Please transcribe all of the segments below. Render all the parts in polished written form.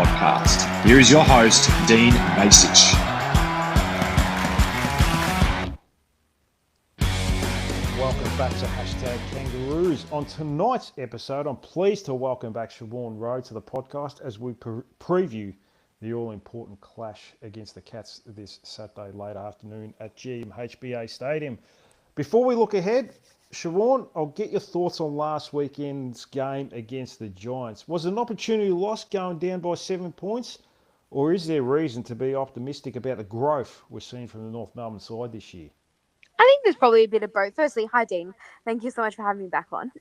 podcast. Here is your host, Dean Basic. Welcome back to Hashtag Kangaroos. On tonight's episode, I'm pleased to welcome back Siobhan Rowe to the podcast as we preview the all-important clash against the Cats this Saturday late afternoon at GMHBA Stadium. Before we look ahead, Siobhan, I'll get your thoughts on last weekend's game against the Giants. Was it an opportunity lost going down by 7 points, or is there reason to be optimistic about the growth we're seeing from the North Melbourne side this year? I think there's probably a bit of both. Firstly, hi Dean. Thank you so much for having me back on.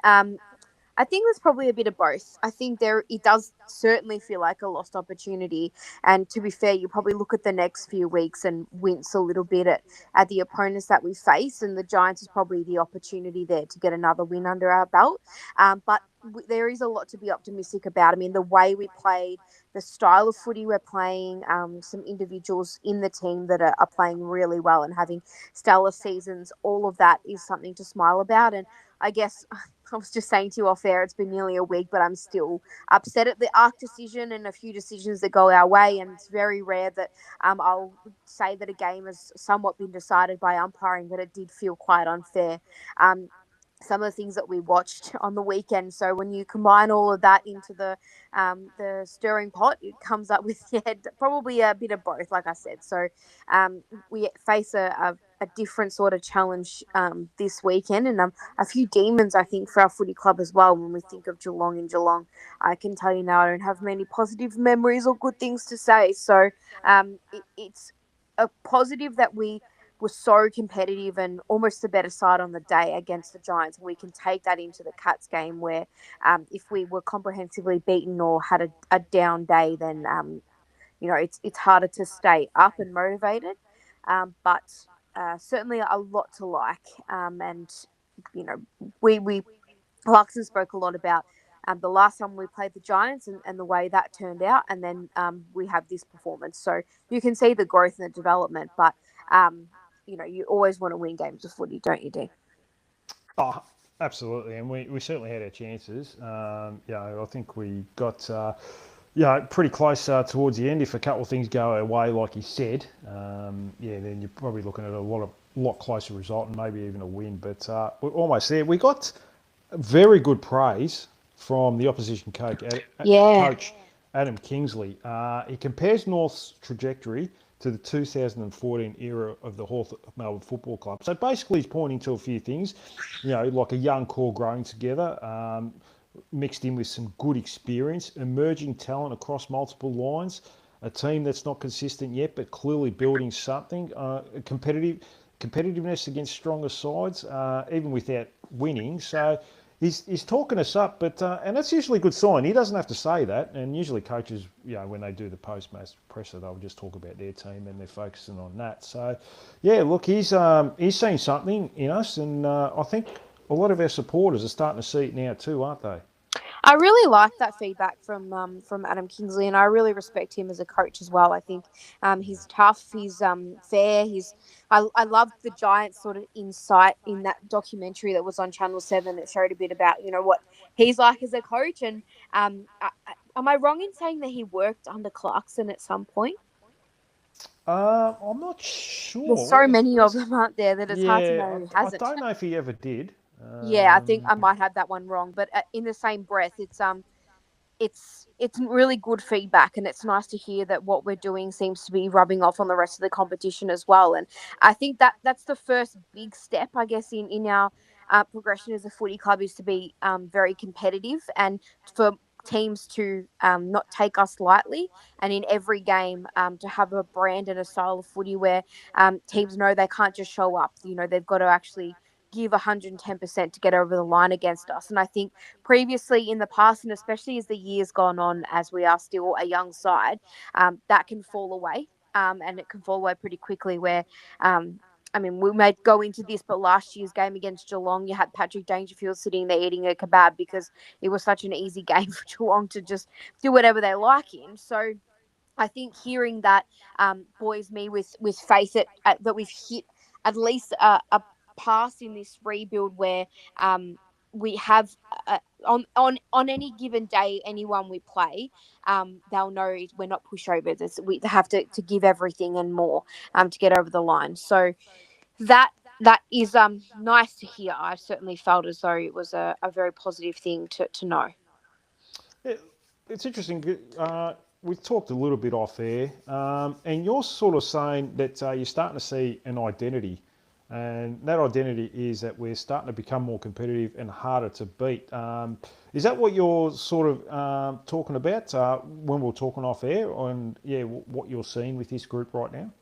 I think there's probably a bit of both. I think it does certainly feel like a lost opportunity. And to be fair, you probably look at the next few weeks and wince a little bit at the opponents that we face. And the Giants is probably the opportunity there to get another win under our belt. But there is a lot to be optimistic about. I mean, the way we played, the style of footy we're playing, some individuals in the team that are playing really well and having stellar seasons, all of that is something to smile about. And I guess I was just saying to you off air, it's been nearly a week, but I'm still upset at the ARC decision and a few decisions that go our way. And it's very rare that I'll say that a game has somewhat been decided by umpiring, but it did feel quite unfair. Some of the things that we watched on the weekend. So when you combine all of that into the stirring pot, it comes up with probably a bit of both, like I said. So we face a different sort of challenge this weekend, and a few demons, I think, for our footy club as well. When we think of Geelong in Geelong, I can tell you now I don't have many positive memories or good things to say. So it's a positive that we were so competitive and almost the better side on the day against the Giants. We can take that into the Cats game where if we were comprehensively beaten or had a down day, then, it's harder to stay up and motivated. But certainly a lot to like. And, we Clarkson spoke a lot about the last time we played the Giants and the way that turned out. And then we have this performance. So you can see the growth and the development, but you always want to win games of footy, don't you, Dee? Oh, absolutely. And we certainly had our chances. I think we got pretty close towards the end. If a couple of things go our way, like you said, then you're probably looking at a lot closer result and maybe even a win. But we're almost there. We got very good praise from the opposition coach, Adam Kingsley. He compares North's trajectory to the 2014 era of the North Melbourne Football Club. So basically he's pointing to a few things, like a young core growing together, mixed in with some good experience, emerging talent across multiple lines, a team that's not consistent yet but clearly building something, competitiveness against stronger sides, even without winning. So he's talking us up, but and that's usually a good sign. He doesn't have to say that, and usually coaches, when they do the post-match presser, they'll just talk about their team and they're focusing on that. So, look, he's seen something in us, and I think a lot of our supporters are starting to see it now too, aren't they? I really like that feedback from Adam Kingsley, and I really respect him as a coach as well. I think he's tough, he's fair. I loved the Giants sort of insight in that documentary that was on Channel 7 that showed a bit about what he's like as a coach. And am I wrong in saying that he worked under Clarkson at some point? I'm not sure. There's so many of them, aren't there, that it's hard to know who hasn't. I don't know if he ever did. I think I might have that one wrong, but in the same breath, it's really good feedback, and it's nice to hear that what we're doing seems to be rubbing off on the rest of the competition as well. And I think that's the first big step, I guess, in our progression as a footy club, is to be very competitive and for teams to not take us lightly, and in every game to have a brand and a style of footy where teams know they can't just show up. They've got to actually give 110% to get over the line against us. And I think previously in the past, and especially as the years gone on, as we are still a young side, that can fall away. And it can fall away pretty quickly where, we may go into this, but last year's game against Geelong, you had Patrick Dangerfield sitting there eating a kebab because it was such an easy game for Geelong to just do whatever they like in. So I think hearing that buoys me with faith that we've hit at least a past in this rebuild where we have on any given day, anyone we play, they'll know we're not pushovers. We have to give everything and more to get over the line. So that that is nice to hear. I certainly felt as though it was a very positive thing to know. Yeah, it's interesting. We've talked a little bit off air, and you're sort of saying that you're starting to see an identity, and that identity is that we're starting to become more competitive and harder to beat. Is that what you're sort of talking about when we're talking off air, and yeah, what you're seeing with this group right now?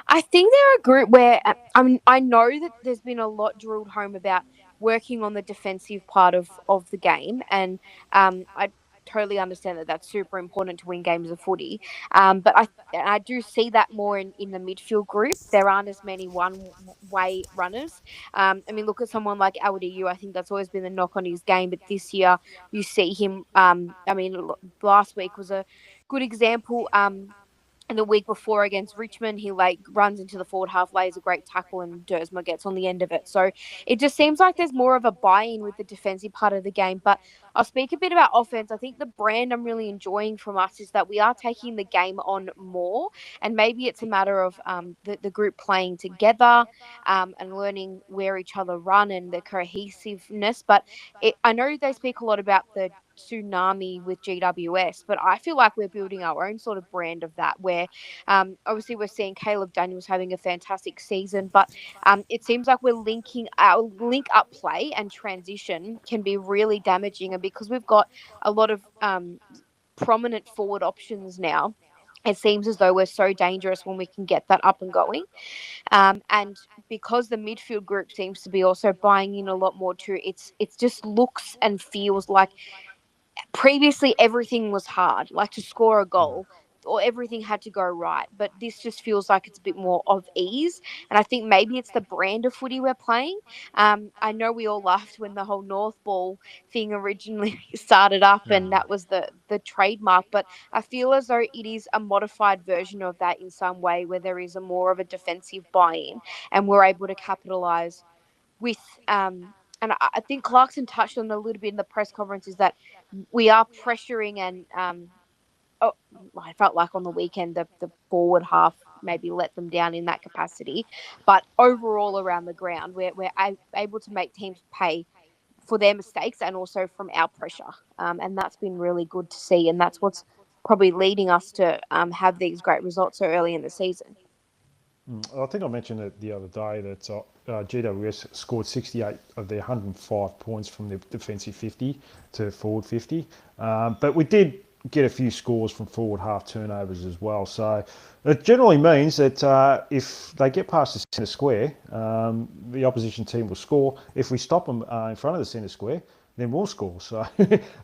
I think they're a group where I mean I know that there's been a lot drilled home about working on the defensive part of the game, and I totally understand that that's super important to win games of footy. But I do see that more in the midfield group. There aren't as many one way runners. I mean, look at someone like LDU. I think that's always been the knock on his game, but this year you see him. I mean, last week was a good example. And the week before against Richmond, he like runs into the forward half, lays a great tackle, and Dersma gets on the end of it. So it just seems like there's more of a buy-in with the defensive part of the game. But I'll speak a bit about offense. I think the brand I'm really enjoying from us is that we are taking the game on more, and maybe it's a matter of the group playing together and learning where each other run and the cohesiveness. But I know they speak a lot about the tsunami with GWS, but I feel like we're building our own sort of brand of that where obviously we're seeing Caleb Daniels having a fantastic season, but it seems like we're linking our link up play and transition can be really damaging. And because we've got a lot of prominent forward options now, it seems as though we're so dangerous when we can get that up and going. And because the midfield group seems to be also buying in a lot more too, it's just looks and feels like previously everything was hard, like to score a goal or everything had to go right. But this just feels like it's a bit more of ease. And I think maybe it's the brand of footy we're playing. I know we all laughed when the whole North Ball thing originally started up, and that was the trademark. But I feel as though it is a modified version of that in some way, where there is a more of a defensive buy-in, and we're able to capitalize with and I think Clarkson touched on a little bit in the press conference is that we are pressuring and oh, I felt like on the weekend the forward half maybe let them down in that capacity, but overall around the ground we're able to make teams pay for their mistakes and also from our pressure, and that's been really good to see, and that's what's probably leading us to have these great results so early in the season. I think I mentioned it the other day that GWS scored 68 of their 105 points from the defensive 50 to forward 50. But we did get a few scores from forward half turnovers as well. So it generally means that if they get past the centre square, the opposition team will score. If we stop them in front of the centre square, then we'll score. So,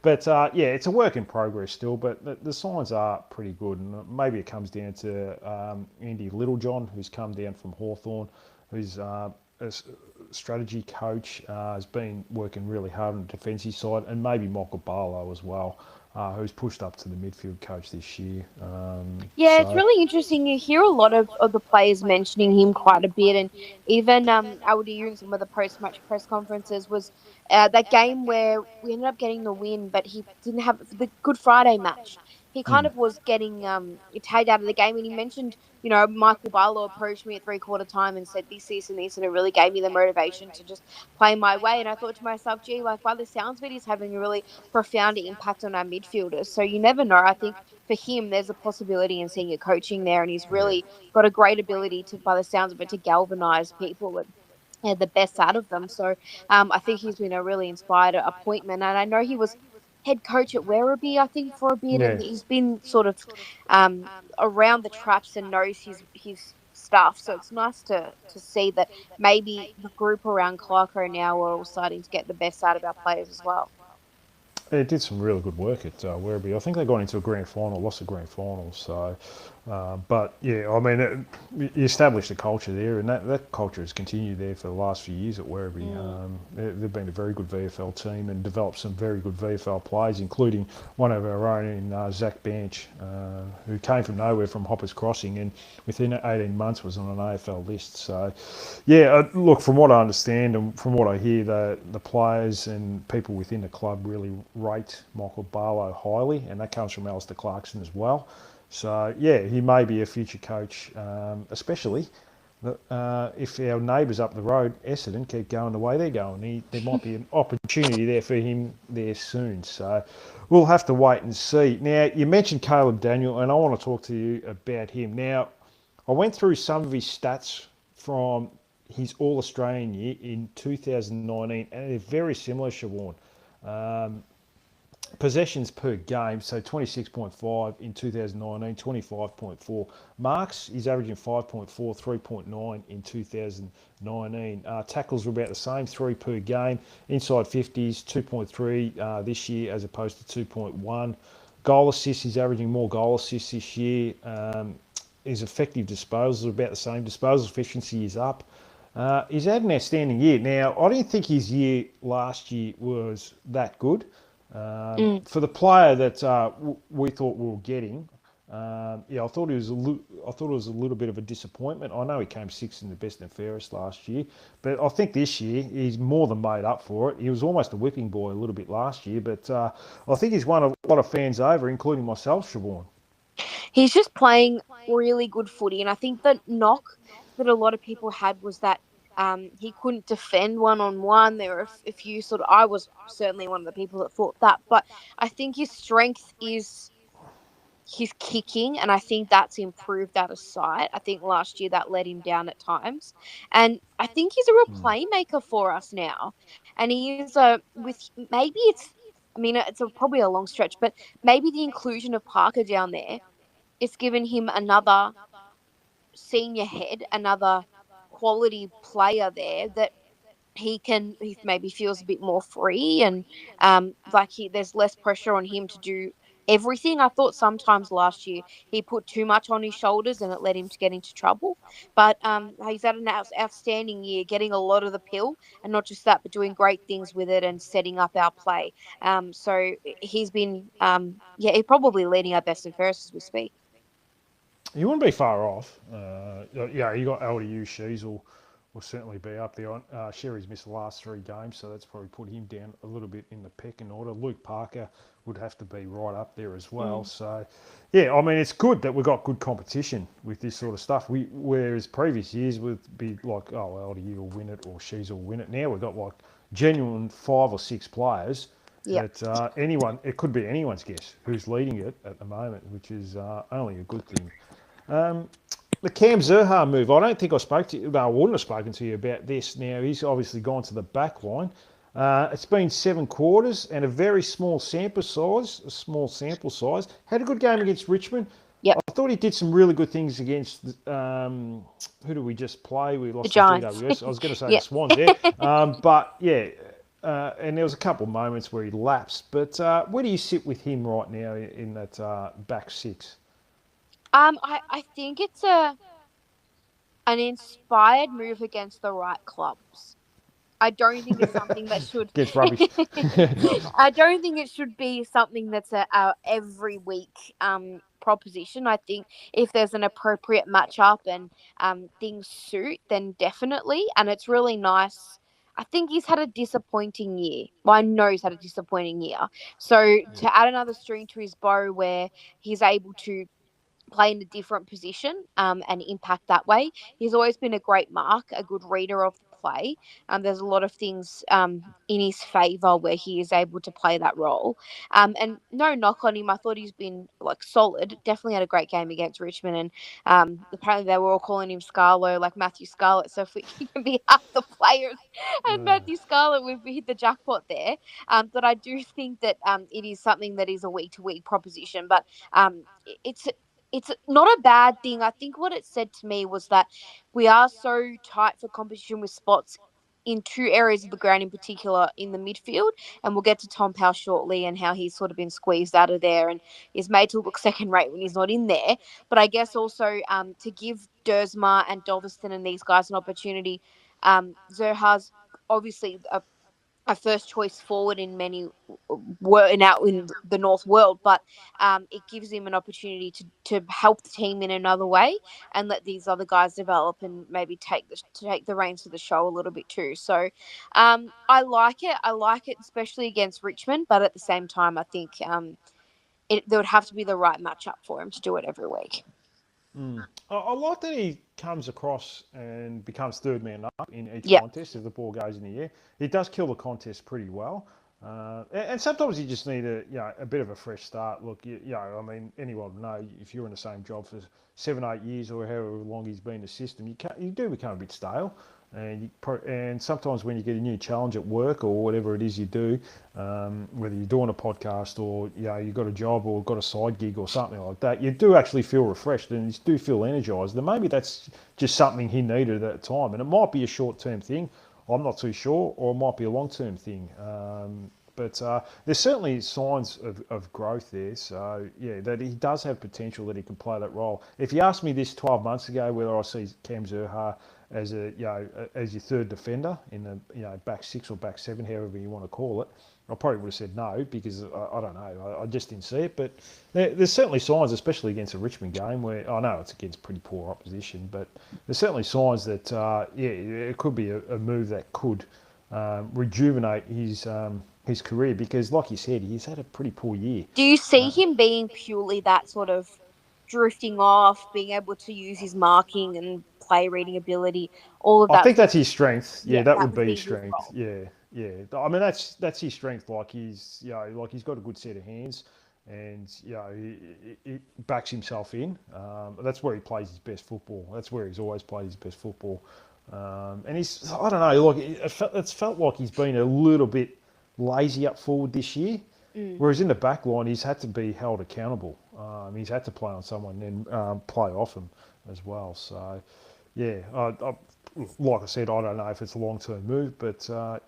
but yeah, it's a work in progress still, but the signs are pretty good. And maybe it comes down to Andy Littlejohn, who's come down from Hawthorn, who's a strategy coach, has been working really hard on the defensive side, and maybe Michael Barlow as well, who's pushed up to the midfield coach this year. Yeah, it's really interesting. You hear a lot of the players mentioning him quite a bit, and even LDU in some of the post-match press conferences was that game where we ended up getting the win, but he didn't have the Good Friday match. He kind of was getting tagged out of the game, and he mentioned, Michael Barlow approached me at three-quarter time and said this, and it really gave me the motivation to just play my way. And I thought to myself, gee, like by the sounds of it, he's having a really profound impact on our midfielders. So you never know. I think for him, there's a possibility in senior coaching there, and he's really got a great ability to, by the sounds of it, to galvanise people and the best out of them. So I think he's been a really inspired appointment, and I know he was head coach at Werribee, I think, for a bit, and Yeah. he's been sort of around the traps and knows his stuff. So it's nice to see that maybe the group around Clarko now are all starting to get the best out of our players as well. It did some really good work at Werribee. I think they got into a grand final, lost a grand final. So, but yeah, I mean, you established a culture there, and that culture has continued there for the last few years at Werribee. They've been a very good VFL team and developed some very good VFL players, including one of our own in Zach Banch, who came from nowhere from Hoppers Crossing, and within 18 months was on an AFL list. So, yeah, look, from what I understand and from what I hear, the players and people within the club really rate Michael Barlow highly, and that comes from Alistair Clarkson as well. So, yeah, he may be a future coach, especially if our neighbours up the road, Essendon, keep going the way they're going. There might be an opportunity there for him there soon. So, we'll have to wait and see. Now, you mentioned Caleb Daniel, and I want to talk to you about him. Now, I went through some of his stats from his All-Australian year in 2019, and they're very similar, Siobhan. Um, Possessions per game, so 26.5 in 2019, 25.4. Marks, he's averaging 5.4, 3.9 in 2019. Tackles were about the same, 3 per game. Inside 50s, 2.3 this year as opposed to 2.1. Goal assists, he's averaging more goal assists this year. His effective disposals are about the same. Disposal efficiency is up. He's had an outstanding year. Now, I didn't think his year last year was that good. Mm. For the player that we thought we were getting, yeah, I thought I thought it was a little bit of a disappointment. I know he came sixth in the best and fairest last year, but I think this year he's more than made up for it. He was almost a whipping boy a little bit last year, but I think he's won a lot of fans over, including myself, Siobhan. He's just playing really good footy, and I think the knock that a lot of people had was that he couldn't defend one on one. There were a few sort of. I was certainly one of the people that thought that, but I think his strength is his kicking, and I think that's improved out of sight. I think last year that let him down at times, and I think he's a real playmaker for us now. And he is a with maybe it's. I mean, it's probably a long stretch, but maybe the inclusion of Parker down there, it's given him another senior head, another quality player there that he maybe feels a bit more free, and like there's less pressure on him to do everything. I thought sometimes last year he put too much on his shoulders and it led him to get into trouble. But he's had an outstanding year, getting a lot of the pill, and not just that, but doing great things with it and setting up our play. So he's been yeah, he's probably leading our best and fairest as we speak. You wouldn't be far off. Yeah, you got LDU. Shees will certainly be up there. Sherry's missed the last 3 games, so that's probably put him down a little bit in the pecking order. Luke Parker would have to be right up there as well. So, yeah, I mean, it's good that we've got good competition with this sort of stuff. Whereas previous years would be like, oh, LDU will win it or Shees will win it. Now we've got like genuine 5 or 6 players Yeah. that it could be anyone's guess who's leading it at the moment, which is only a good thing. The Cam Zerha move, I don't think I spoke to you, no, I wouldn't have spoken to you about this. Now, he's obviously gone to the back line. It's been 7 quarters and a very small sample size. Had a good game against Richmond. Yep. I thought he did some really good things against, who did we just play? We The lost to Giants. GWS. I was going to say Yep. the Swans there. But, yeah, and there was a couple of moments where he lapsed. But where do you sit with him right now in that back six? I think it's an inspired move against the right clubs. I don't think it's something that should. Gets rubbish. I don't think it should be something that's a every week proposition. I think if there's an appropriate matchup and things suit, then definitely. And it's really nice. I think he's had a disappointing year. Well, I know he's had a disappointing year. So to add another string to his bow where he's able to play in a different position and impact that way. He's always been a great mark, a good reader of the play. There's a lot of things in his favour where he is able to play that role. And no knock on him. I thought he's been like solid. Definitely had a great game against Richmond. And apparently they were all calling him Scarlo, like Matthew Scarlett. So if we can be half the players and Matthew Scarlett, we've hit the jackpot there. But I do think that it is something that is a week to week proposition. But it's not a bad thing. I think what it said to me was that we are so tight for competition with spots in two areas of the ground in particular in the midfield, and we'll get to Tom Powell shortly and how he's sort of been squeezed out of there and is made to look second rate when he's not in there. But I guess also to give Dersma and Dolveston and these guys an opportunity. Zerha's obviously a first choice forward in many were in out in the North world, but it gives him an opportunity to help the team in another way and let these other guys develop and maybe take the reins to the show a little bit too. So I like it. I like it, especially against Richmond, but at the same time, I think there would have to be the right matchup for him to do it every week. I like that he comes across and becomes third man up in each Yeah. contest if the ball goes in the air. He does kill the contest pretty well. And sometimes you just need a bit of a fresh start. Look, I mean, anyone would know if you're in the same job for 7, 8 years or however long he's been in the system, you do become a bit stale. And sometimes when you get a new challenge at work or whatever it is you do, whether you're doing a podcast or you've got a job or got a side gig or something like that, you do actually feel refreshed and you do feel energised. And maybe that's just something he needed at the time, and it might be a short-term thing. I'm not too sure, or it might be a long-term thing. But there's certainly signs of growth there. So, that he does have potential that he can play that role. If you asked me this 12 months ago, whether I see Cam Zurhaar as as your third defender in the back six or back seven, however you want to call it, I probably would have said no because I don't know. I just didn't see it. But there's certainly signs, especially against a Richmond game, where I know it's against pretty poor opposition, but there's certainly signs that it could be a move that could rejuvenate his career because, like you said, he's had a pretty poor year. Do you see him being purely that sort of drifting off, being able to use his marking and play reading ability, all of I that? think that's his strength. Yeah, that would be his his strength. role. Yeah. I mean, that's his strength. Like he's he's got a good set of hands, and he backs himself in. That's where he plays his best football. That's where he's always played his best football. And he's I don't know. Like it's felt like he's been a little bit lazy up forward this year. Whereas in the back line, he's had to be held accountable. He's had to play on someone and play off him as well. So, like I said, I don't know if it's a long-term move, but I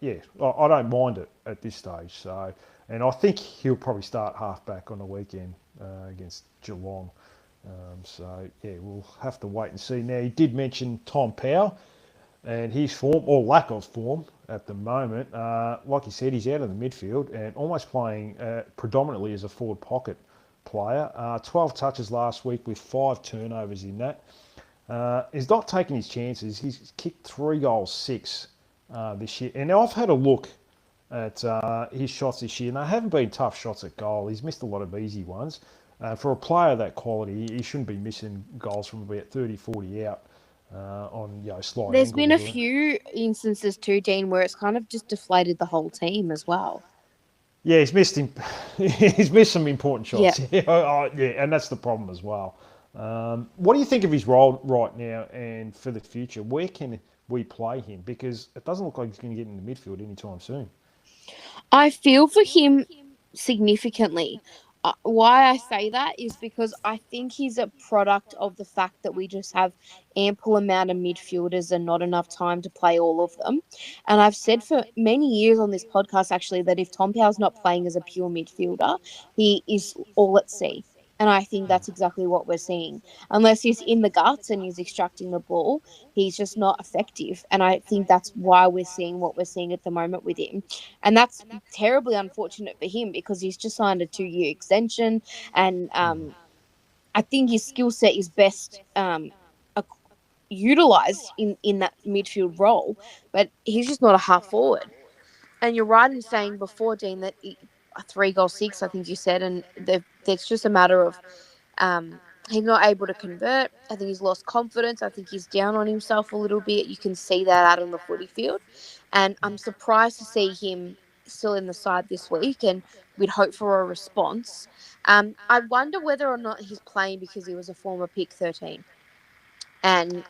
don't mind it at this stage. So, and I think he'll probably start half-back on the weekend against Geelong. We'll have to wait and see. Now, he did mention Tom Powell and his form, or lack of form at the moment. Like he said, he's out of the midfield and almost playing predominantly as a forward pocket player. 12 touches last week with 5 turnovers in that. He's not taking his chances. He's kicked 3 goals, 6 this year. And I've had a look at his shots this year, and they haven't been tough shots at goal. He's missed a lot of easy ones. For a player of that quality, he shouldn't be missing goals from about 30, 40 out. On slight There's been a angles. few instances too, Dean, where it's kind of just deflated the whole team as well. Yeah, he's missed him. He's missed some important shots. Yeah. And that's the problem as well. What do you think of his role right now and for the future? Where can we play him? Because it doesn't look like he's going to get in the midfield anytime soon. I feel for him significantly. Why I say that is because I think he's a product of the fact that we just have ample amount of midfielders and not enough time to play all of them. And I've said for many years on this podcast, actually, that if Tom Powell's not playing as a pure midfielder, he is all at sea. And I think that's exactly what we're seeing. Unless he's in the guts and he's extracting the ball, he's just not effective. And I think that's why we're seeing what we're seeing at the moment with him. And that's terribly unfortunate for him because he's just signed a 2-year extension. And I think his skill set is best utilised in that midfield role. But he's just not a half forward. And you're right in saying before, Dean, that a 3 goal 6, I think you said, and it's just a matter of he's not able to convert. I think he's lost confidence. I think he's down on himself a little bit. You can see that out on the footy field. And I'm surprised to see him still in the side this week, and we'd hope for a response. I wonder whether or not he's playing because he was a former pick 13 and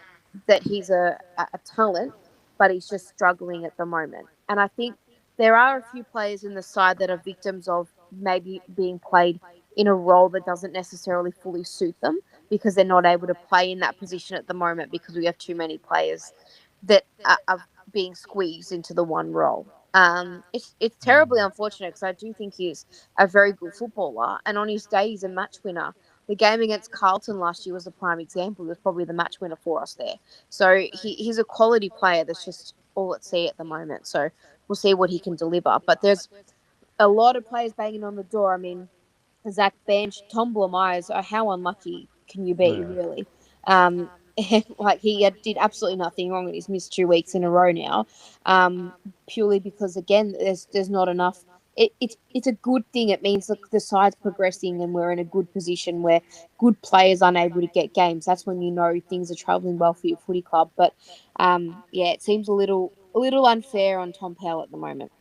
that he's a talent, but he's just struggling at the moment. And I think there are a few players in the side that are victims of maybe being played in a role that doesn't necessarily fully suit them because they're not able to play in that position at the moment because we have too many players that are being squeezed into the one role. It's terribly unfortunate because I do think he's a very good footballer, and on his day he's a match winner. The game against Carlton last year was a prime example. He was probably the match winner for us there. So he's a quality player. That's just all at sea at the moment. So we'll see what he can deliver. But there's a lot of players banging on the door. I mean, Zach Bench, Tom Myers. How unlucky can you be, Yeah. really? Um, like did absolutely nothing wrong, and he's missed 2 weeks in a row now, purely because again, there's not enough. It's a good thing. It means the side's progressing, and we're in a good position where good players aren't able to get games. That's when you know things are travelling well for your footy club. But yeah, it seems a little unfair on Tom Powell at the moment.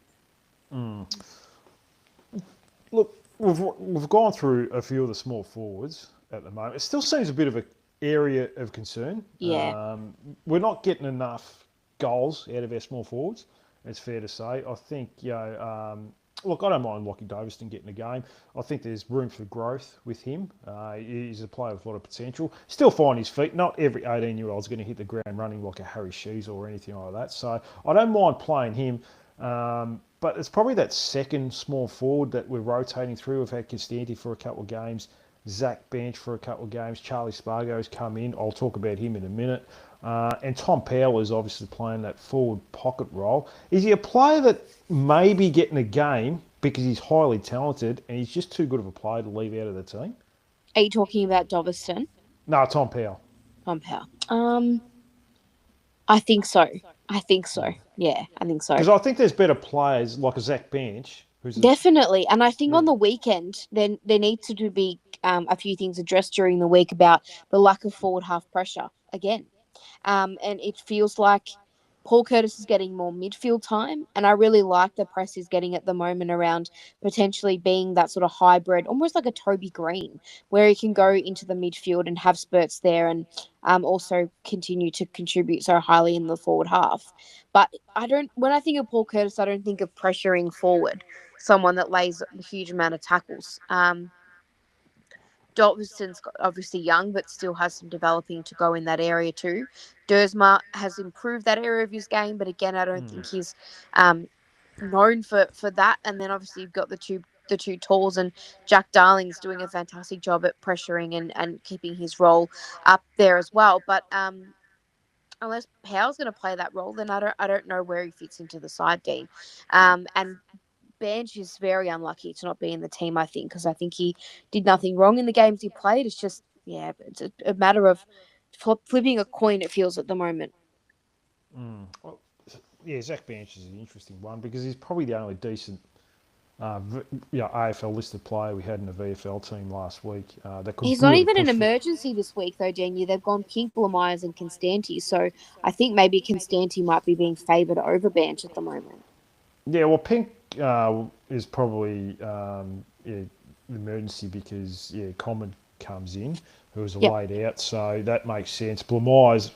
Look, we've gone through a few of the small forwards at the moment. It still seems a bit of an area of concern. Yeah. We're not getting enough goals out of our small forwards. It's fair to say. I think look, I don't mind Lockie Daviston getting a game. I think there's room for growth with him. He's a player with a lot of potential. Still find his feet. Not every 18-year-old is going to hit the ground running like a Harry Shees or anything like that. So I don't mind playing him. But it's probably that second small forward that we're rotating through. We've had Constanti for a couple of games, Zach Bench for a couple of games, Charlie Spargo's come in. I'll talk about him in a minute. And Tom Powell is obviously playing that forward pocket role. Is he a player that may be getting a game because he's highly talented and he's just too good of a player to leave out of the team? Are you talking about Doverston? No, Tom Powell. Tom Powell. I think so. I think so. Yeah, I think so. Because I think there's better players like a Zach Bench, who's Definitely. And I think on yeah. the weekend, then there needs to be a few things addressed during the week about the lack of forward half pressure again. And it feels like Paul Curtis is getting more midfield time, and I really like the press he's getting at the moment around potentially being that sort of hybrid, almost like a Toby Green, where he can go into the midfield and have spurts there, and also continue to contribute so highly in the forward half. But I don't. When I think of Paul Curtis, I don't think of pressuring forward, someone that lays a huge amount of tackles. Dalton's obviously young, but still has some developing to go in that area too. Dersma has improved that area of his game, but again, I don't think he's um, known for that. And then obviously you've got the two talls, and Jack Darling's doing a fantastic job at pressuring and keeping his role up there as well. But unless Powell's going to play that role, then I don't know where he fits into the side, Dean. And Bench is very unlucky to not be in the team, I think, because I think he did nothing wrong in the games he played. It's just, yeah, it's a matter of flipping a coin, it feels, at the moment. Well, yeah, Zach Bench is an interesting one because he's probably the only decent AFL listed player we had in the VFL team last week that could He's not really even an push for. emergency this week, though, Daniel. They've gone Pink, Myers, and Constanti. So I think maybe Constanti might be being favoured over Bench at the moment. Yeah, well, Pink is probably the emergency because Common comes in, who was Yep. laid out, so that makes sense. Blamires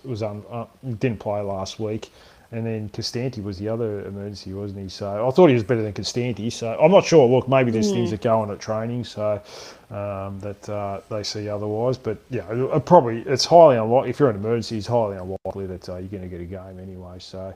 didn't play last week, and then Costanti was the other emergency, wasn't he? So I thought he was better than Costanti. So I'm not sure. Look, maybe there's things that go on at training, so that they see otherwise. But yeah, it's highly unlikely. If you're an emergency, it's highly unlikely that you're going to get a game anyway. So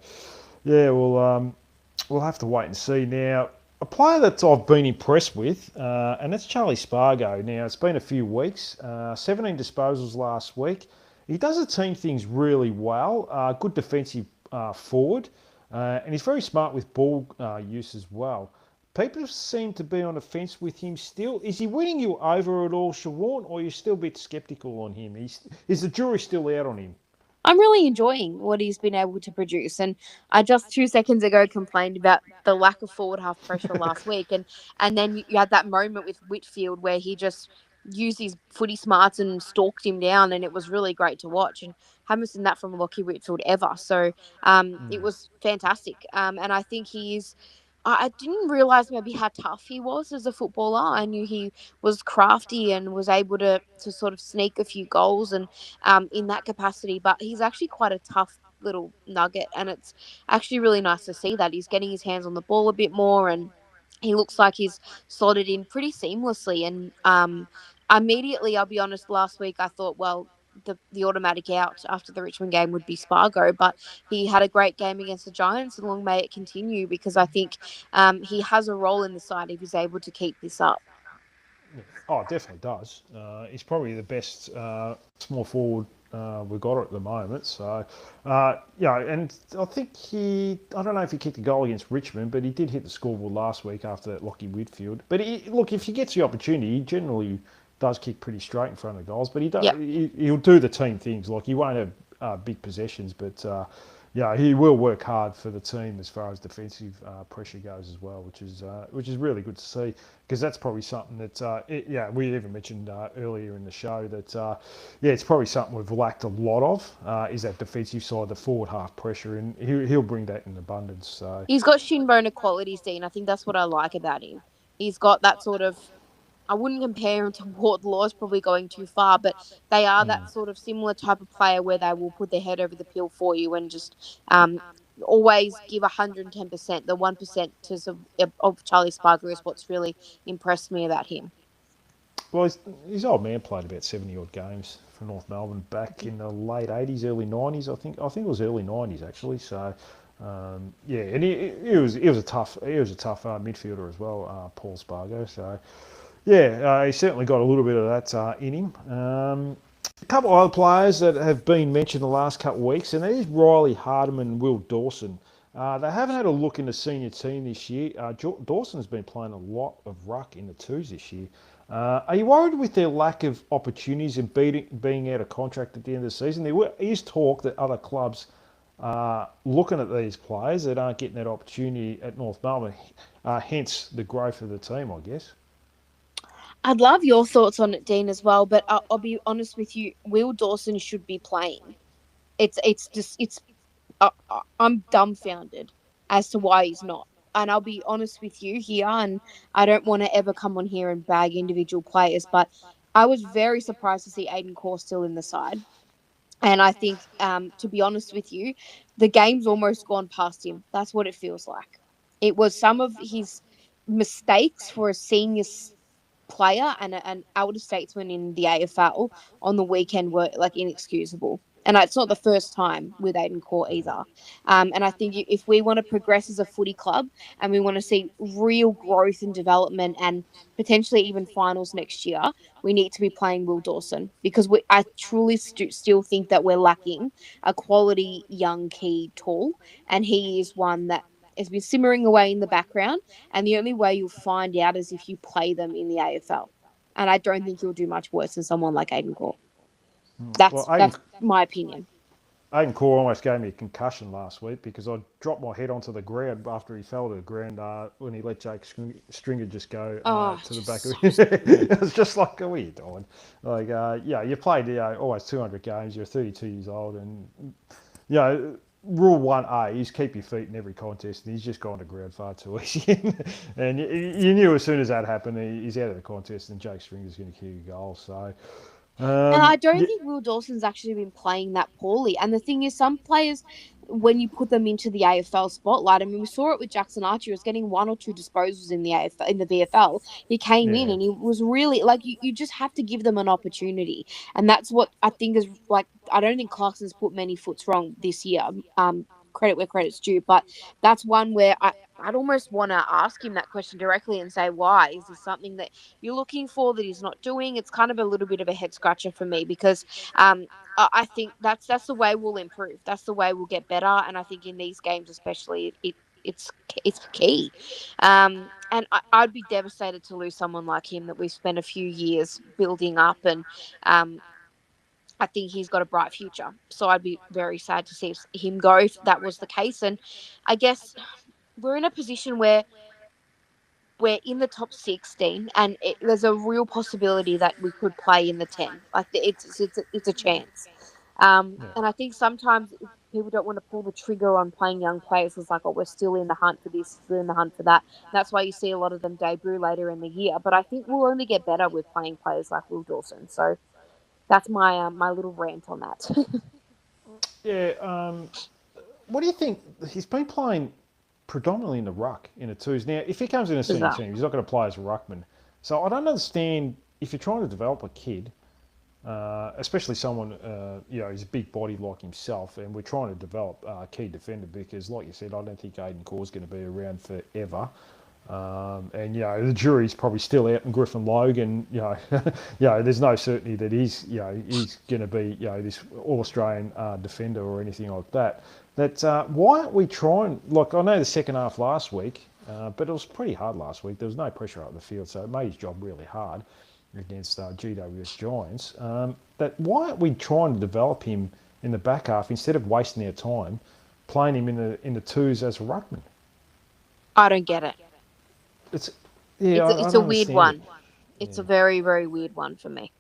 yeah, we'll have to wait and see. Now, a player that I've been impressed with, and that's Charlie Spargo. Now, it's been a few weeks, 17 disposals last week. He does the team things really well, good defensive forward, and he's very smart with ball use as well. People seem to be on the fence with him still. Is he winning you over at all, Siobhan, or are you still a bit sceptical on him? Is the jury still out on him? I'm really enjoying what he's been able to produce. And I just 2 seconds ago complained about the lack of forward half pressure last week. And then you had that moment with Whitfield where he just used his footy smarts and stalked him down. And it was really great to watch. And haven't seen that from Lockie Whitfield ever. So it was fantastic. And I think I didn't realize maybe how tough he was as a footballer. I knew he was crafty and was able to sort of sneak a few goals and in that capacity. But he's actually quite a tough little nugget, and it's actually really nice to see that he's getting his hands on the ball a bit more, and he looks like he's slotted in pretty seamlessly. And immediately, I'll be honest, last week I thought, well, the automatic out after the Richmond game would be Spargo, but he had a great game against the Giants, and long may it continue because I think he has a role in the side if he's able to keep this up. Oh, it definitely does. He's probably the best small forward we've got at the moment. So, and I think I don't know if he kicked a goal against Richmond, but he did hit the scoreboard last week after that Lockie Whitfield. But look, if he gets the opportunity, he generally does kick pretty straight in front of goals. But Yep. he'll do the team things. Like he won't have big possessions, but he will work hard for the team as far as defensive pressure goes as well, which is really good to see, because that's probably something that we even mentioned earlier in the show that it's probably something we've lacked a lot of is that defensive side, the forward half pressure, and he'll bring that in abundance. So He's got shin boner qualities, Dean. I think that's what I like about him. He's got that sort of. I wouldn't compare him to Wardlaw, it's probably going too far, but they are that sort of similar type of player where they will put their head over the pill for you and just always give 110%. The 1% of Charlie Spargo is what's really impressed me about him. Well, his old man played about 70-odd games for North Melbourne back in the late 80s, early 90s. I think it was early 90s actually. So and he was a tough midfielder as well, Paul Spargo. So. Yeah, he's certainly got a little bit of that in him. A couple of other players that have been mentioned the last couple of weeks, and that is Riley Hardeman and Will Dawson. They haven't had a look in the senior team this year. Dawson's been playing a lot of ruck in the twos this year. Are you worried with their lack of opportunities and being out of contract at the end of the season? There is talk that other clubs are looking at these players that aren't getting that opportunity at North Melbourne, hence the growth of the team, I guess. I'd love your thoughts on it, Dean, as well. But I'll be honest with you. Will Dawson should be playing. I'm dumbfounded as to why he's not. And I'll be honest with you here, and I don't want to ever come on here and bag individual players, but I was very surprised to see Aiden Corr still in the side. And I think, to be honest with you, the game's almost gone past him. That's what it feels like. It was some of his mistakes for a senior player and an elder statesman in the AFL on the weekend were inexcusable. And it's not the first time with Aiden Corr either. And I think if we want to progress as a footy club and we want to see real growth and development and potentially even finals next year, we need to be playing Will Dawson because I truly still think that we're lacking a quality young key tall, and he is one that has been simmering away in the background, and the only way you'll find out is if you play them in the AFL. And I don't think you'll do much worse than someone like Aiden Corr. That's my opinion. Aiden Corr almost gave me a concussion last week because I dropped my head onto the ground after he fell to the ground when he let Jake Stringer just go to the back of his head. It was just like, what are you doing? You played almost 200 games, you're 32 years old, and, Rule 1A is keep your feet in every contest, and he's just gone to ground far too easy. And you knew as soon as that happened, he's out of the contest, and Jake Stringer's going to kick a goal. So, and I don't think Will Dawson's actually been playing that poorly. And the thing is, some players, when you put them into the AFL spotlight, I mean, we saw it with Jackson Archer. He was getting 1 or 2 disposals in the AFL, in the VFL. He came in and he was really you just have to give them an opportunity. And that's what I think is I don't think Clarkson's put many foots wrong this year. Credit where credit's due, but that's one where I'd almost want to ask him that question directly and say, why? Is this something that you're looking for that he's not doing? It's kind of a little bit of a head scratcher for me because I think that's the way we'll improve. That's the way we'll get better. And I think in these games especially, it's key. And I'd be devastated to lose someone like him that we've spent a few years building up, and I think he's got a bright future. So I'd be very sad to see him go if that was the case. And I guess we're in a position where we're in the top 16 and there's a real possibility that we could play in the 10. It's a chance. And I think sometimes people don't want to pull the trigger on playing young players. It's like, we're still in the hunt for this, still in the hunt for that. That's why you see a lot of them debut later in the year. But I think we'll only get better with playing players like Will Dawson. So that's my my little rant on that. What do you think? He's been playing predominantly in the ruck in the twos. Now, if he comes in a senior team, he's not going to play as a ruckman. So I don't understand if you're trying to develop a kid, especially someone, he's a big body like himself, and we're trying to develop a key defender because, like you said, I don't think Aiden Corr's going to be around forever. And the jury's probably still out in Griffin Logan. There's no certainty that he's going to be this All Australian defender or anything like that. Why aren't we trying? Like, I know the second half last week, but it was pretty hard last week. There was no pressure up the field, so it made his job really hard against GWS Giants. Why aren't we trying to develop him in the back half instead of wasting our time playing him in the twos as a ruckman? I don't get it. It's It's a weird one. It. It's a very, very weird one for me.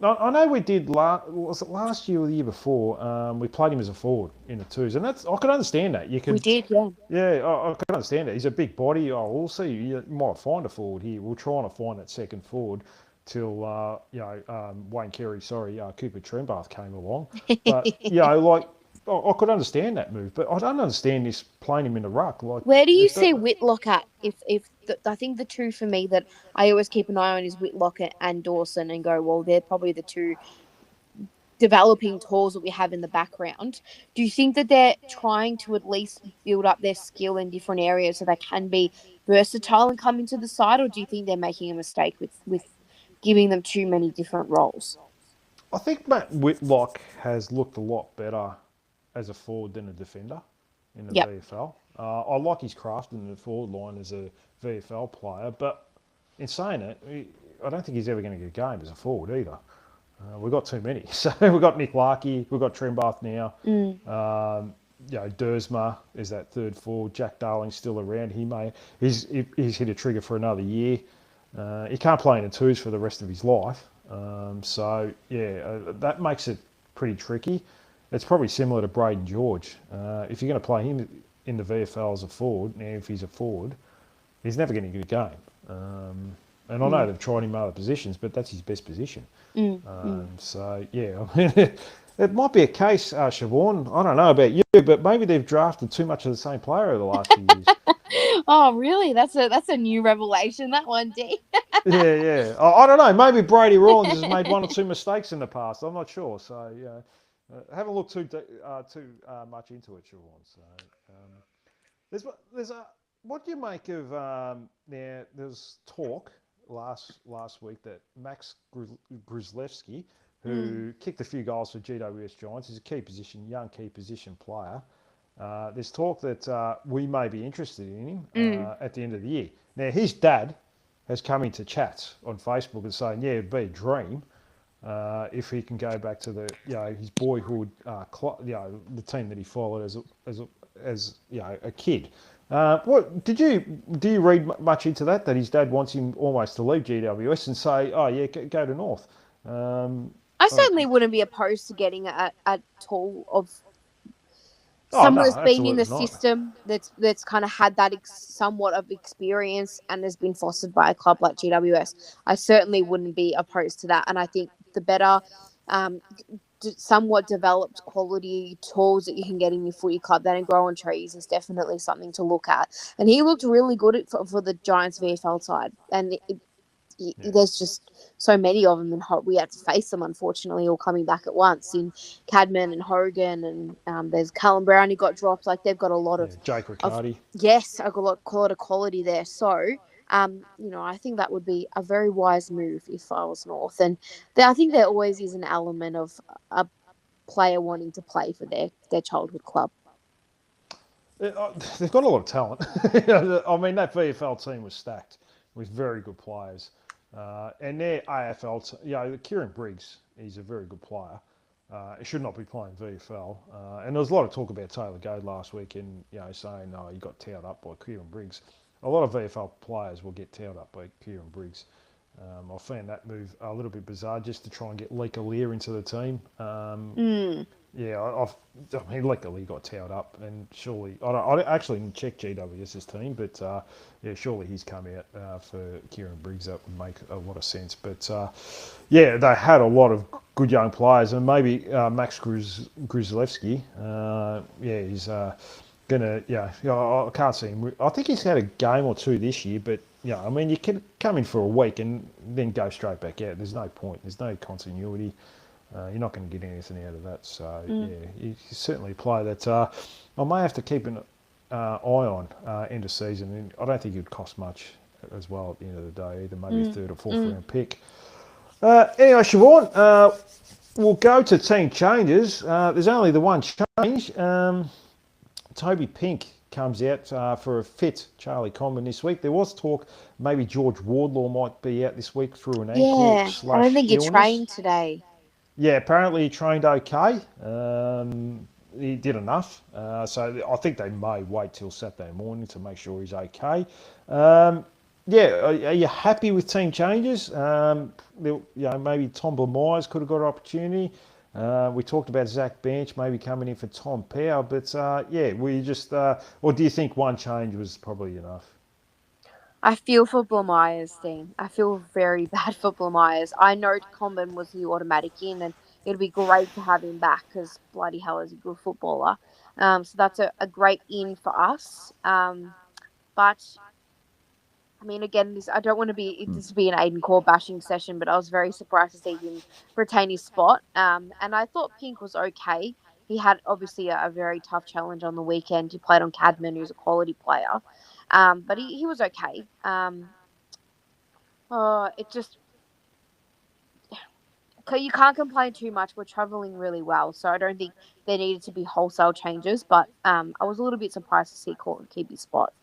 I know we did was it last year or the year before? We played him as a forward in the twos, and I could understand that. We did, yeah. Yeah, I could understand that. He's a big body. We'll see. You might find a forward here. We're trying to find that second forward till Wayne Carey, Cooper Trenbath came along. But I could understand that move, but I don't understand this playing him in the ruck. Like, where do you see Whitlock at? I think the two for me that I always keep an eye on is Whitlock and Dawson, and go, well, they're probably the two developing tools that we have in the background. Do you think that they're trying to at least build up their skill in different areas so they can be versatile and come into the side, or do you think they're making a mistake with giving them too many different roles? I think Matt Whitlock has looked a lot better as a forward than a defender in the VFL. I like his craft in the forward line as a VFL player, but in saying it, I don't think he's ever going to get a game as a forward either. We've got too many. So we've got Nick Larkey, we've got Trenbath now. Dersma is that third forward. Jack Darling's still around. He's hit a trigger for another year. He can't play in the twos for the rest of his life. That makes it pretty tricky. It's probably similar to Braden George. If you're going to play him in the VFL as a forward, now if he's a forward, he's never going to get a game. And I know they've tried him in other positions, but that's his best position. It might be a case, Siobhan, I don't know about you, but maybe they've drafted too much of the same player over the last few years. Oh, really? That's a new revelation, that one, D. Yeah. I don't know. Maybe Brady Rawlins has made one or two mistakes in the past. I'm not sure. So, haven't looked too much into it, Siobhan. So, what do you make of now? There's talk last week that Max Gruzlewski, who kicked a few goals for GWS Giants, is a young key position player. There's talk that we may be interested in him at the end of the year. Now, his dad has come into chats on Facebook and saying, it'd be a dream if he can go back to his boyhood, the team that he followed as a kid. Do you read much into that his dad wants him almost to leave GWS and say, go to North? I certainly wouldn't be opposed to getting a tool of someone that's been in the system that's kind of had that somewhat of experience and has been fostered by a club like GWS. I certainly wouldn't be opposed to that, and I think the better somewhat developed quality tools that you can get in your footy club that grow on trees is definitely something to look at. And he looked really good for the Giants VFL side, and there's just so many of them, and we had to face them, unfortunately, all coming back at once in Cadman and Hogan, and there's Callum Brown who got dropped. Like, they've got a lot of Jake Riccardi. Yes, a lot of quality there. So, I think that would be a very wise move if I was North. And I think there always is an element of a player wanting to play for their childhood club. They've got a lot of talent. I mean, that VFL team was stacked with very good players. And their AFL, Kieran Briggs, he's a very good player. He should not be playing VFL. And there was a lot of talk about Taylor Goad last week and, saying, he got towed up by Kieran Briggs. A lot of VFL players will get towed up by Kieran Briggs. I found that move a little bit bizarre just to try and get Leek Lear into the team. Leek Lear got towed up, and surely I actually didn't check GWS's team, but surely he's come out for Kieran Briggs. That would make a lot of sense. But they had a lot of good young players, and maybe Max Gruzlewski, he's. I can't see him. I think he's had a game or two this year, but Yeah, I mean, you can come in for a week and then go straight back out. There's no point. There's no continuity. You're not going to get anything out of that. So, Mm. yeah, he's certainly a player that I may have to keep an eye on end of season. And I don't think it would cost much as well at the end of the day, either maybe a Mm. third or fourth Mm. round pick. Anyway, Siobhan, we'll go to team changes. There's only the one change. Toby Pink comes out for a fit Charlie Comben this week. There was talk maybe George Wardlaw might be out this week through an ankle Yeah, I don't slash think he illness. trained today. Yeah, apparently he trained okay. He did enough. So I think they may wait till Saturday morning to make sure he's okay. Yeah, are you happy with team changes? Maybe Tom Blamires could have got an opportunity. We talked about Zach Bench maybe coming in for Tom Power, but or do you think one change was probably enough? I feel for Blumeyers, Dean. I feel very bad for Blumeyers. I know Comben was the automatic in, and it'd be great to have him back because bloody hell is a good footballer. So that's a great in for us. But I mean, again, I don't want to be this to be an Aiden Core bashing session, but I was very surprised to see him retain his spot. And I thought Pink was okay. He had obviously a very tough challenge on the weekend. He played on Cadman, who's a quality player, but he was okay. It just you can't complain too much. We're traveling really well, so I don't think there needed to be wholesale changes. But I was a little bit surprised to see Courtney keep his spot.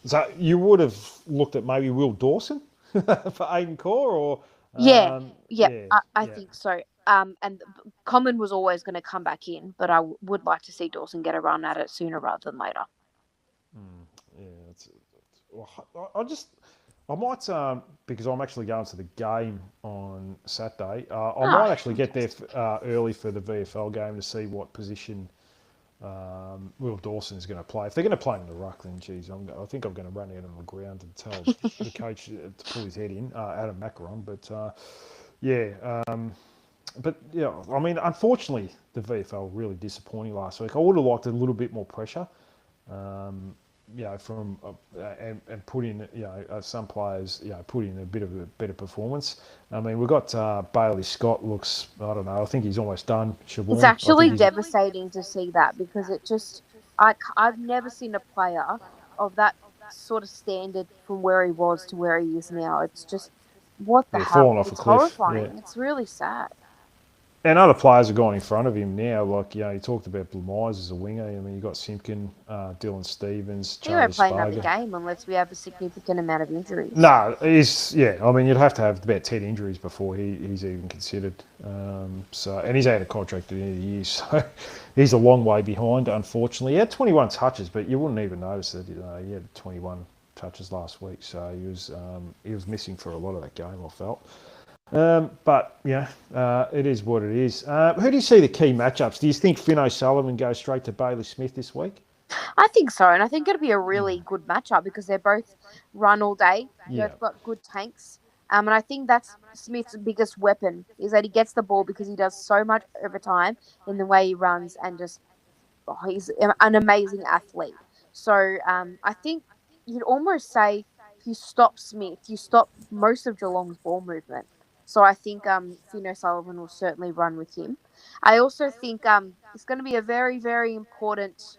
So you would have looked at maybe Will Dawson for Aiden Core, or Yeah, yeah, I think so. And Common was always going to come back in, but I would like to see Dawson get a run at it sooner rather than later. yeah. I might because I'm actually going to the game on Saturday. I might actually get there early for the VFL game to see what position Will Dawson is going to play. If they're going to play him in the ruck, then geez, I think I'm going to run out on the ground and tell the coach to pull his head in, Adam Macaron. But yeah, I mean, unfortunately, the VFL really disappointing last week. I would have liked a little bit more pressure, from and put in, some players, put in a bit of a better performance. I mean, we've got Bailey Scott looks, I don't know, I think he's almost done. Siobhan, It's actually devastating to see that because it just, I've never seen a player of that sort of standard from where he was to where he is now. It's just, what the falling hell? off a It's cliff. horrifying. Yeah. It's really sad. And other players have gone in front of him now. Like, you talked about Blumeyers as a winger. I mean, you got Simpkin, Dylan Stevens, He won't play Charlie another Spargo. game unless we have a significant amount of injuries. No, I mean, you'd have to have about 10 injuries before he's even considered. And he's out of contract at the end of the year, so he's a long way behind, unfortunately. He had 21 touches, but you wouldn't even notice that he had 21 touches last week, so he was missing for a lot of that game, I felt. It is what it is. Who do you see the key matchups? Do you think Finn O'Sullivan goes straight to Bailey Smith this week? I think so, and I think it'll be a really good matchup because they're both run all day. Yeah. Both got good tanks. And I think that's Smith's biggest weapon is that he gets the ball because he does so much over time in the way he runs and just he's an amazing athlete. So I think you'd almost say if you stop Smith, you stop most of Geelong's ball movement. So I think Finn O'Sullivan will certainly run with him. I also think it's going to be a very, very important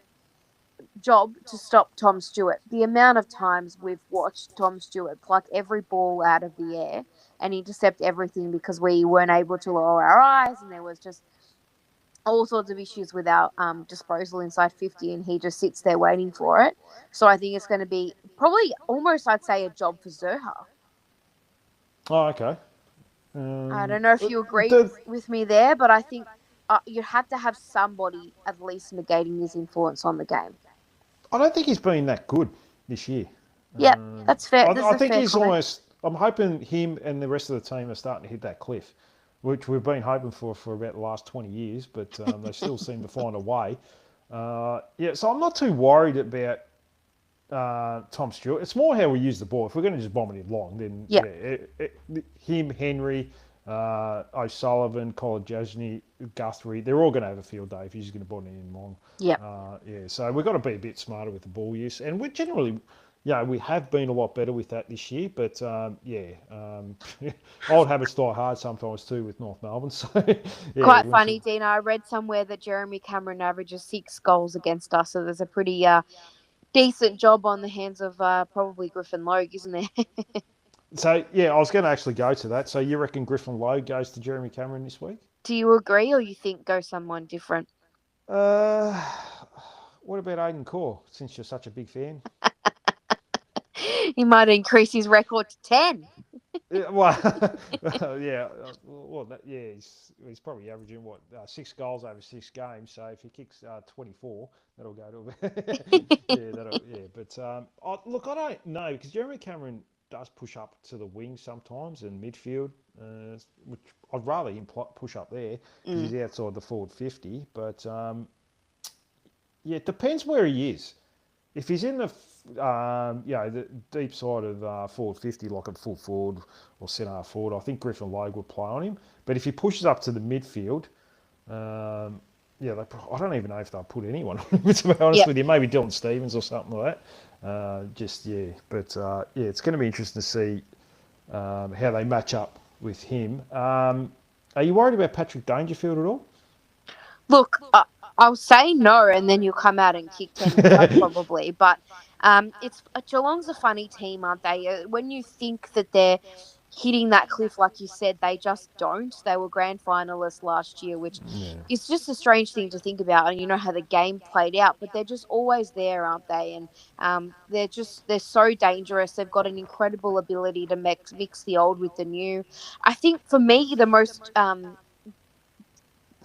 job to stop Tom Stewart. The amount of times we've watched Tom Stewart pluck every ball out of the air and intercept everything because we weren't able to lower our eyes and there was just all sorts of issues with our disposal inside 50 and he just sits there waiting for it. So I think it's going to be probably almost, I'd say, a job for Zerha. Oh, okay. I don't know if you agree with me there, but I think you have to have somebody at least negating his influence on the game. I don't think he's been that good this year. Yeah, that's fair. I think he's almost. I'm hoping him and the rest of the team are starting to hit that cliff, which we've been hoping for about the last 20 years, but they still seem to find a way. So I'm not too worried about Tom Stewart. It's more how we use the ball. If we're going to just bomb it in long, then him, Henry, O'Sullivan, Kolodjasny, Guthrie, they're all going to have a field day if he's going to bomb it in long. Yeah. So we've got to be a bit smarter with the ball use. And we're generally, yeah, we have been a lot better with that this year, but old habits die hard sometimes too with North Melbourne. So yeah, Quite we should. funny, Dina. I read somewhere that Jeremy Cameron averages 6 goals against us, so there's a pretty decent job on the hands of probably Griffin Logue, isn't there? So yeah, I was going to actually go to that. So you reckon Griffin Lowe goes to Jeremy Cameron this week? Do you agree, or you think go someone different? Uh, what about Aiden Core? Since you're such a big fan. He might increase his record to 10. Yeah, well, yeah, he's probably averaging what 6 goals over 6 games. So if he kicks 24, that'll go to yeah. But look, I don't know because Jeremy Cameron does push up to the wing sometimes and midfield, which I'd rather him push up there because Mm. he's outside the forward 50. But yeah, it depends where he is. If he's in the deep side of forward 50, like at full forward or centre half forward, I think Griffin Logue would play on him. But if he pushes up to the midfield, yeah, I don't even know if they'll put anyone on him, to be honest Yep. with you. Maybe Dylan Stevens or something like that. Yeah, it's going to be interesting to see how they match up with him. Are you worried about Patrick Dangerfield at all? Look, I'll say no, and then you'll come out and kick 10 in the probably. But it's Geelong's a funny team, aren't they? When you think that they're hitting that cliff, like you said, they just don't. They were grand finalists last year, which Yeah. is just a strange thing to think about. And you know how the game played out, but they're just always there, aren't they? And they're so dangerous. They've got an incredible ability to mix the old with the new. I think for me, the most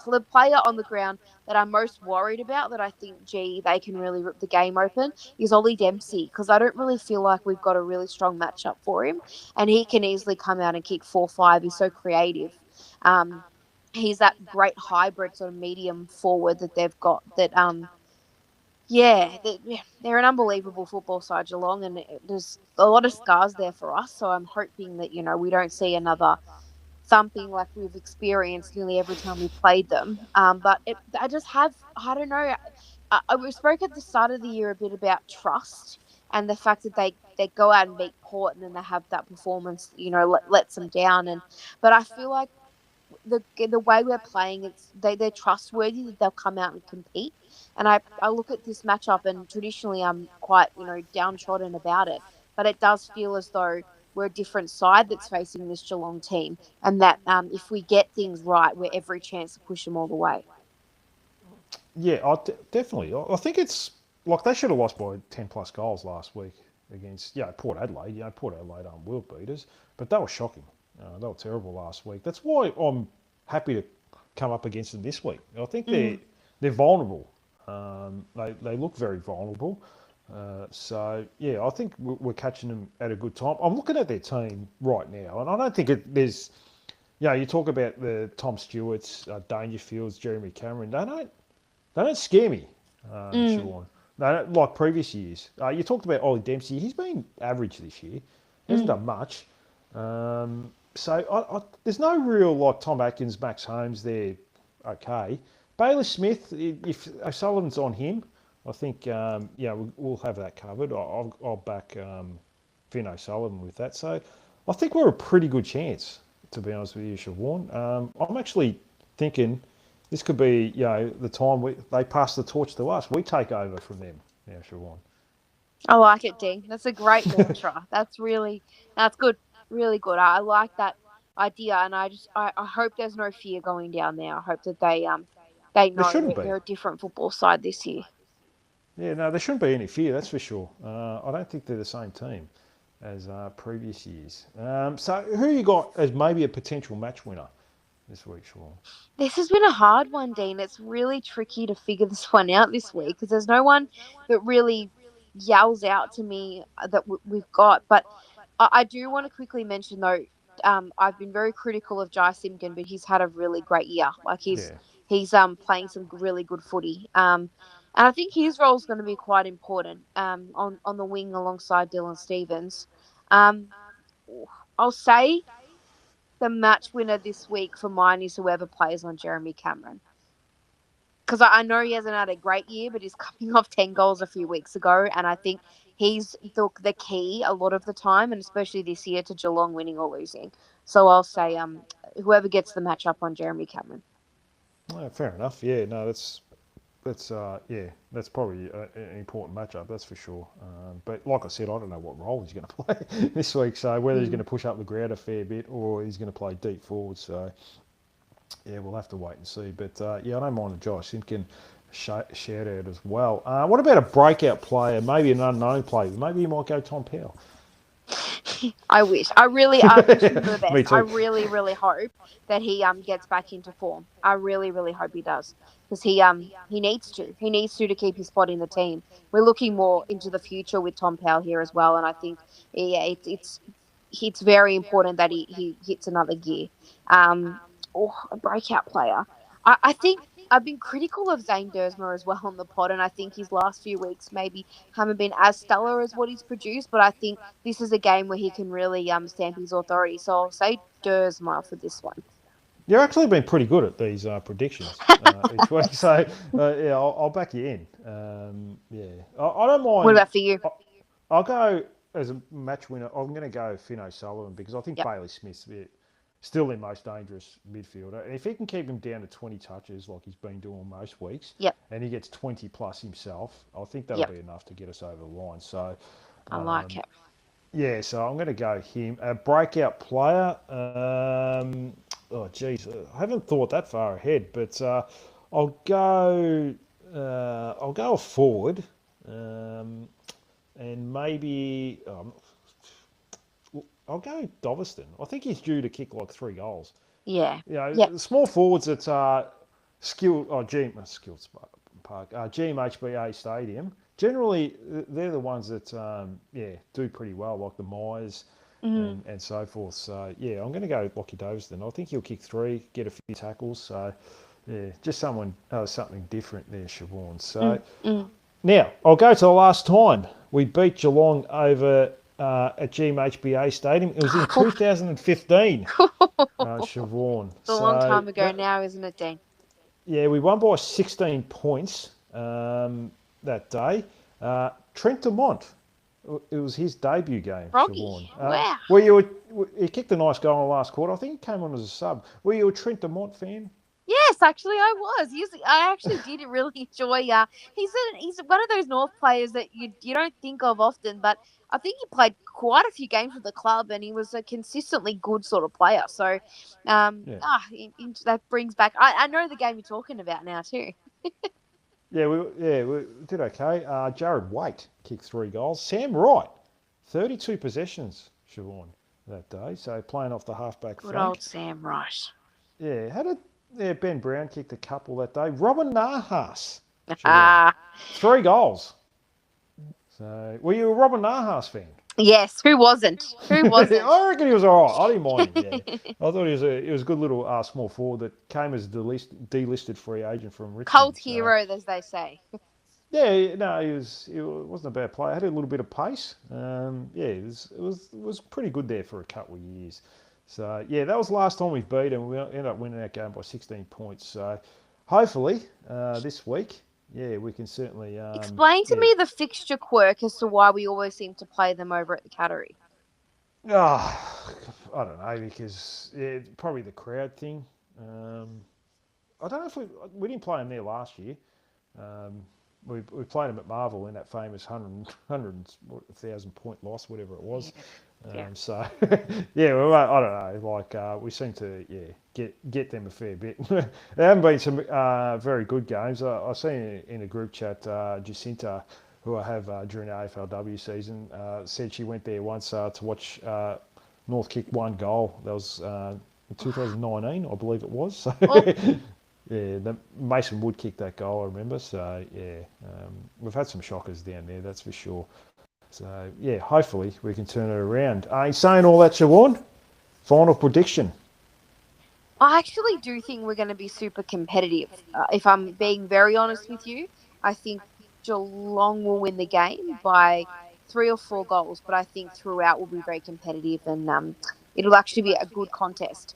the player on the ground that I'm most worried about, that I think, gee, they can really rip the game open, is Ollie Dempsey, because I don't really feel like we've got a really strong matchup for him, and he can easily come out and kick 4-5. He's so creative. He's that great hybrid sort of medium forward that they've got. They're an unbelievable football side, Geelong, and there's a lot of scars there for us. So I'm hoping that we don't see another thumping like we've experienced nearly every time we played them. I don't know. We spoke at the start of the year a bit about trust and the fact that they go out and beat Port and then they have that performance, lets them down. But I feel like the way we're playing, they're trustworthy that they'll come out and compete. And I look at this matchup and traditionally I'm quite downtrodden about it, but it does feel as though we're a different side that's facing this Geelong team, and that if we get things right, we're every chance to push them all the way. Yeah, definitely. I think it's like they should have lost by 10 plus goals last week against Port Adelaide. Port Adelaide aren't world beaters, but they were shocking. They were terrible last week. That's why I'm happy to come up against them this week. I think they're vulnerable. They look very vulnerable. So yeah, I think we're catching them at a good time. I'm looking at their team right now, and I don't think there's. You talk about the Tom Stewarts, Dangerfields, Jeremy Cameron. They don't scare me, Siobhan. They don't, like previous years. You talked about Ollie Dempsey. He's been average this year. He hasn't done much. So there's no real like Tom Atkins, Max Holmes there. Okay, Bailey Smith. If O'Sullivan's on him, I think we'll have that covered. I'll back Finn O'Sullivan with that. So I think we're a pretty good chance, to be honest with you, Siobhan. I'm actually thinking this could be, the time they pass the torch to us. We take over from them now, Siobhan. I like it, Dean. That's a great mantra. That's good, really good. I like that idea, and I hope there's no fear going down there. I hope that they There know shouldn't that be. they're a different football side this year. Yeah, no, there shouldn't be any fear, that's for sure. I don't think they're the same team as previous years. So who you got as maybe a potential match winner this week, Siobhan? This has been a hard one, Dean. It's really tricky to figure this one out this week because there's no one that really yells out to me that we've got. But I do want to quickly mention though, I've been very critical of Jai Simkin, but he's had a really great year. Like Yeah. he's playing some really good footy. And I think his role is going to be quite important. On the wing alongside Dylan Stevens. Um, I'll say the match winner this week for mine is whoever plays on Jeremy Cameron. Because I know he hasn't had a great year, but he's coming off 10 goals a few weeks ago. And I think he's the key a lot of the time, and especially this year to Geelong winning or losing. So I'll say whoever gets the match up on Jeremy Cameron. Oh, fair enough. Yeah, no, yeah, that's probably an important matchup, that's for sure. But like I said, I don't know what role he's going to play this week. So whether he's going to push up the ground a fair bit or he's going to play deep forward. So yeah, we'll have to wait and see. But yeah, I don't mind a Josh Simpkin shout out as well. What about a breakout player, maybe an unknown player? Maybe you might go Tom Powell. I wish. I wish him the Me best. I too. really, really hope that he gets back into form. I really, really hope he does because he needs to. He needs to keep his spot in the team. We're looking more into the future with Tom Powell here as well, and I think yeah, it's very important that he hits another gear. Um, a breakout player. I think I've been critical of Zane Dersmer as well on the pod, and I think his last few weeks maybe haven't been as stellar as what he's produced. But I think this is a game where he can really stamp his authority. So I'll say Dersmer for this one. You've actually been pretty good at these predictions each week, so yeah, I'll back you in. Yeah, I don't What mind. about for you? I'll go as a match winner. I'm going to go Finn O'Sullivan because I think Yep. Bailey Smith's still the most dangerous midfielder. And if he can keep him down to 20 touches like he's been doing most weeks, Yep. and he gets 20 plus himself, I think that'll Yep. be enough to get us over the line. So, I like it. yeah, so I'm going to go him. A breakout player. Oh, geez, I haven't thought that far ahead, but I'll go. I'll go a forward, and maybe I'll go Doveston. I think he's due to kick like 3 goals. Yeah. You know, Yep. small forwards that are skilled. Oh, skilled park. GMHBA Stadium. Generally, they're the ones that do pretty well, like the Myers and so forth. So yeah, I'm going to go Lockie Doveston. I think he'll kick 3, get a few tackles. So yeah, just something different there, Siobhan. So now I'll go to the last time we beat Geelong over at GMHBA Stadium. It was in 2015, Siobhan. It's a long time ago now, isn't it, Dean? Yeah, we won by 16 points that day. Trent Dumont, it was his debut game. Froggy, Siobhan. wow. He kicked a nice goal in the last quarter. I think he came on as a sub. Were you a Trent Dumont fan? Yes, actually, I was. I actually did really enjoy. He's one of those North players that you don't think of often, but I think he played quite a few games with the club, and he was a consistently good sort of player. So, Yeah. that brings back. I know the game you're talking about now too. Yeah, we did okay. Jared Waite kicked 3 goals. Sam Wright, 32 possessions, Siobhan, that day. So playing off the halfback Good flank. old Sam Wright. Yeah, Ben Brown kicked a couple that day. Robin Nahas, Siobhan, Ah, 3 goals. So, were you a Robin Nahas fan? yes. Who wasn't? Who wasn't? I reckon he was all right. I didn't mind him. Yeah, I thought he was a good little small forward that came as a delisted free agent from Richmond. Cult hero, as they say. Yeah, no, he wasn't a bad player. Had a little bit of pace. Yeah, it was pretty good there for a couple of years. So yeah, that was the last time we beat him. We ended up winning that game by 16 points. So hopefully this week, yeah, we can certainly Explain to me the fixture quirk as to why we always seem to play them over at the Cattery. I don't know because probably the crowd thing. I don't know if we didn't play them there last year. We played them at Marvel in that famous 100,000 point loss, whatever it was. Yeah. So yeah, well, I don't know. Like we seem to get them a fair bit. There haven't been some very good games. I've seen in a group chat Jacinta, who I have during the AFLW season, said she went there once to watch North kick 1 goal. That was in 2019, I believe it was. So. Yeah, Mason Wood kicked that goal, I remember. So, yeah, we've had some shockers down there, that's for sure. So, yeah, hopefully we can turn it around. In saying all that, Siobhan, final prediction. I actually do think we're going to be super competitive. If I'm being very honest with you, I think Geelong will win the game by 3 or 4 goals, but I think throughout we'll be very competitive and it'll actually be a good contest.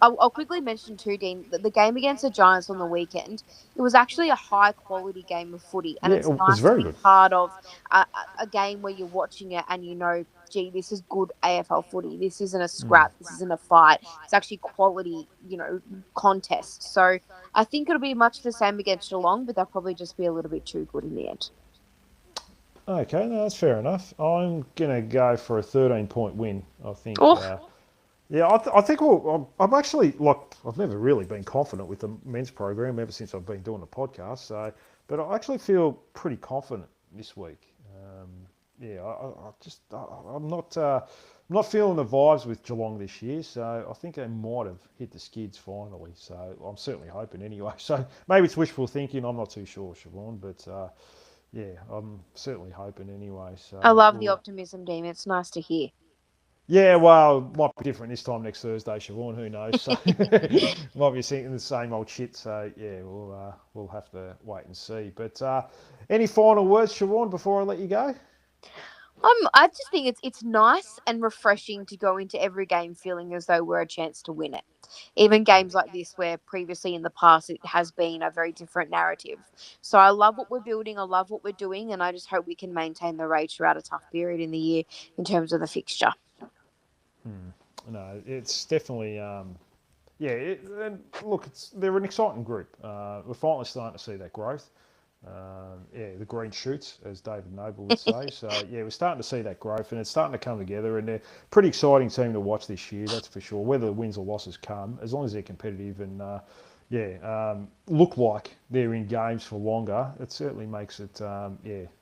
I'll quickly mention too, Dean, that the game against the Giants on the weekend, it was actually a high quality game of footy, and Yeah, it's it was nice to very be good. part of a game where you're watching it and you know, gee, this is good AFL footy. This isn't a scrap. This isn't a fight. It's actually quality, contest. So I think it'll be much the same against Geelong, but they'll probably just be a little bit too good in the end. Okay, no, that's fair enough. I'm going to go for a 13-point win, I think. Oh, Yeah, I think I'm actually, like, I've never really been confident with the men's program ever since I've been doing the podcast. So, but I actually feel pretty confident this week. Yeah, I'm not feeling the vibes with Geelong this year. So I think they might have hit the skids finally. So I'm certainly hoping anyway. So maybe it's wishful thinking. I'm not too sure, Siobhan, but yeah, I'm certainly hoping anyway. So I love the optimism, Dean. It's nice to hear. yeah, well, it might be different this time next Thursday, Siobhan. Who knows? So might be thinking the same old shit. So yeah, we'll have to wait and see. But any final words, Siobhan, before I let you go? I just think it's nice and refreshing to go into every game feeling as though we're a chance to win it. Even games like this, where previously in the past it has been a very different narrative. So I love what we're building. I love what we're doing, and I just hope we can maintain the rage throughout a tough period in the year in terms of the fixture. No, it's definitely yeah. And look, they're an exciting group. We're finally starting to see that growth. Yeah, the green shoots, as David Noble would say. So yeah, we're starting to see that growth, and it's starting to come together. And they're a pretty exciting team to watch this year, that's for sure. Whether the wins or losses come, as long as they're competitive and look like they're in games for longer, it certainly makes it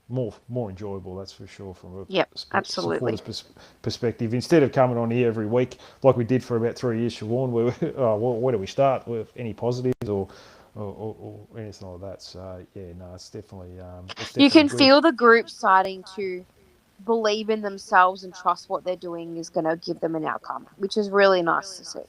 more enjoyable. That's for sure from a Yep, absolutely. supporter's perspective. Instead of coming on here every week like we did for about 3 years, Siobhan, where do we start with any positives or anything like that? So yeah, no, it's definitely You can good. feel the group starting to believe in themselves and trust what they're doing is going to give them an outcome, which is really nice to see.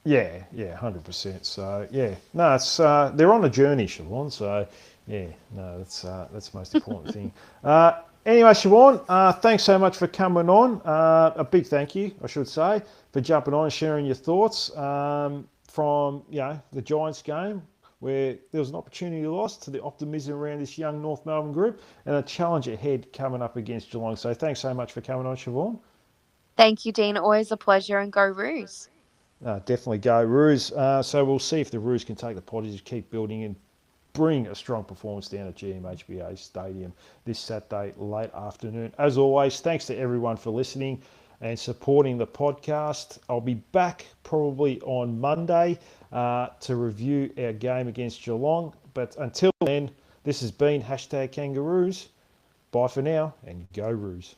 Yeah, 100%. So yeah, no, it's they're on a journey, Siobhan. So yeah, no, that's the most important thing. Anyway, Siobhan, thanks so much for coming on. A big thank you, I should say, for jumping on and sharing your thoughts from the Giants game, where there was an opportunity lost, to the optimism around this young North Melbourne group and a challenge ahead coming up against Geelong. So thanks so much for coming on, Siobhan. Thank you, Dean. Always a pleasure, and go Roos. Definitely go Roos. So we'll see if the Roos can take the positives, keep building and bring a strong performance down at GMHBA Stadium this Saturday late afternoon. As always, thanks to everyone for listening and supporting the podcast. I'll be back probably on Monday to review our game against Geelong. But until then, this has been #Kangaroos. Bye for now and go Roos.